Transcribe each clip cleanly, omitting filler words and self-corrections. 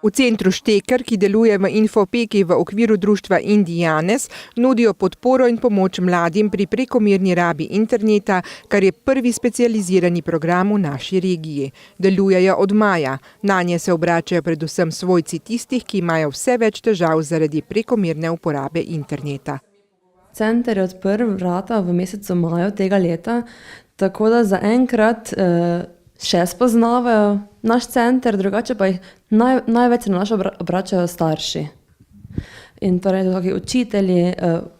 V centru Šteker, ki deluje v Infopeki v okviru društva Indianes, nudijo podporo in pomoč mladim pri prekomerni rabi interneta, kar je prvi specializirani program v naši regiji. Delujejo od maja. Nanje se obračajo predvsem svojci tistih, ki imajo vse več težav zaradi prekomerne uporabe interneta. Center je odprl vrata v mesecu maju tega leta, tako da zaenkrat še spoznavajo naš center, drugače pa jih največ se na naš obračajo starši. In torej taki učitelji,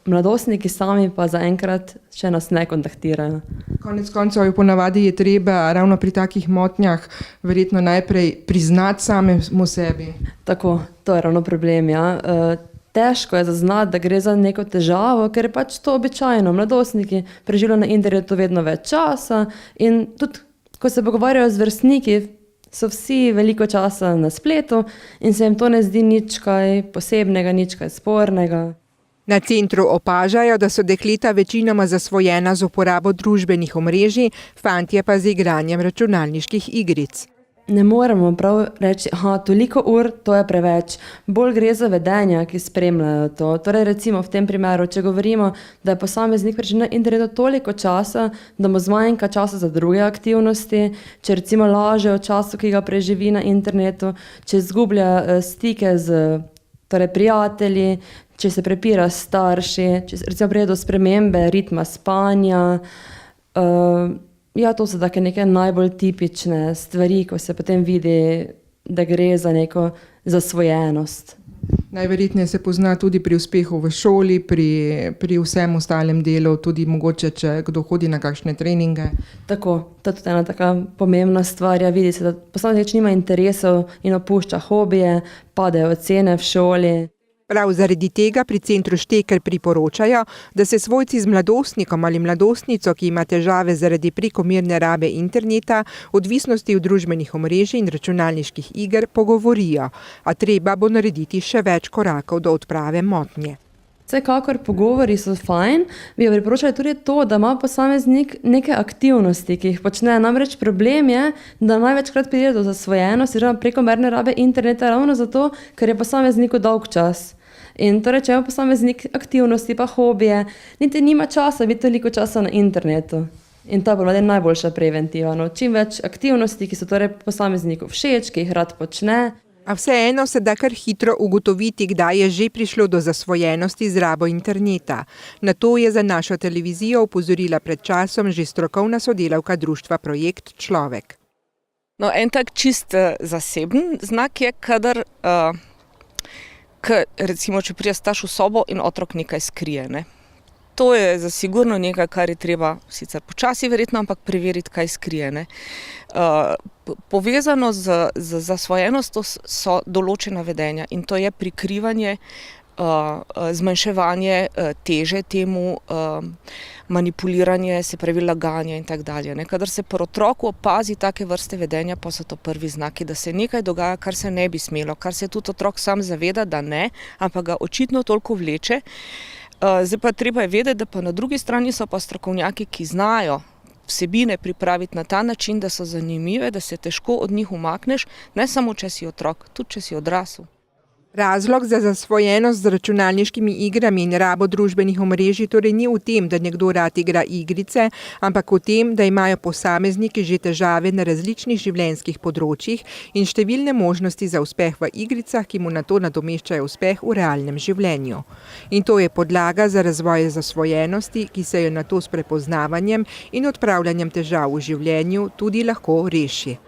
mladostniki sami pa zaenkrat še nas ne kontaktirajo. Konec koncev ponavadi je treba ravno pri takih motnjah verjetno najprej priznati samemu sebi. Tako, to je ravno problem, ja. Težko je zaznati, da gre za neko težavo, ker je pač to običajno. Mladostniki preživljajo na internetu vedno več časa in tudi, ko se pogovarjajo z vrstniki, so vsi veliko časa na spletu in se jim to ne zdi nič kaj posebnega, nič kaj spornega. Na centru opažajo, da so dekleta večinoma zasvojena z uporabo družbenih omrežij, fantje pa z igranjem računalniških igric. Ne moremo prav reči, toliko ur, to je preveč. Bolj gre za vedenja, ki spremljajo to. Torej recimo v tem primeru, če govorimo, da je posameznik preživel na internetu toliko časa, da mu zmanjka časa za druge aktivnosti, če recimo laže o času, ki ga preživi na internetu, če izgublja stike z prijatelji, če se prepira s starši, če recimo pride do spremembe ritma spanja. Ja, to so take neke najbolj tipične stvari, ko se potem vidi, da gre za neko zasvojenost. Najverjetneje se pozna tudi pri uspehu v šoli, pri vsem ostalem delu, tudi mogoče, če kdo hodi na kakšne treninge. Tako, to je tudi ena taka pomembna stvar. Ja, vidi se, da posameznik nima interesov in opušča hobije, padejo ocene v šoli. Prav zaradi tega pri centru Šteker priporočajo, da se svojci z mladostnikom ali mladostnico, ki ima težave zaradi prekomerne rabe interneta, odvisnosti od družbenih omrežij in računalniških iger, pogovorijo. A treba bo narediti še več korakov do odprave motnje. Vsekakor pogovori so fajn, bi priporočali tudi to, da ima posameznik neke aktivnosti, ki jih počne. Namreč problem je, da največkrat pride do zasvojenosti oziroma prekomerne rabe interneta ravno zato, ker je posamezniku dolg čas. In torej, če ima posameznik aktivnosti pa hobije, niti nima časa biti toliko časa na internetu. In ta je najboljša preventiva. Čim več aktivnosti, ki so torej posamezniku všeč, ki jih rad počne. A vseeno se da kar hitro ugotoviti, kdaj je že prišlo do zasvojenosti z rabo interneta. Na to je za našo televizijo opozorila pred časom že strokovna sodelavka društva Projekt Človek. No, en tak čist zaseben znak je, kadar recimo, če pride starš v sobo in otrok nekaj skrije, ne. To je zasigurno nekaj, kar je treba sicer počasi verjetno, ampak preveriti, kaj skrije, ne. Povezano z zasvojenostjo so določena vedenja in to je prikrivanje, zmanjševanje teže temu, manipuliranje, se pravi laganje in tako dalje. Kadar se pri otroku opazi take vrste vedenja, pa so to prvi znaki, da se nekaj dogaja, kar se ne bi smelo, kar se tudi otrok sam zaveda, da ne, ampak ga očitno toliko vleče. Zdaj pa treba je vedeti, da pa na drugi strani so pa strokovnjaki, ki znajo vsebine pripraviti na ta način, da so zanimive, da se težko od njih umakneš, ne samo, če si otrok, tudi če si odrasel. Razlog za zasvojenost z računalniškimi igrami in rabo družbenih omrežij torej ni v tem, da nekdo rad igra igrice, ampak v tem, da imajo posamezniki že težave na različnih življenjskih področjih in številne možnosti za uspeh v igricah, ki mu nato nadomeščajo uspeh v realnem življenju. In to je podlaga za razvoj zasvojenosti, ki se jo nato s prepoznavanjem in odpravljanjem težav v življenju tudi lahko reši.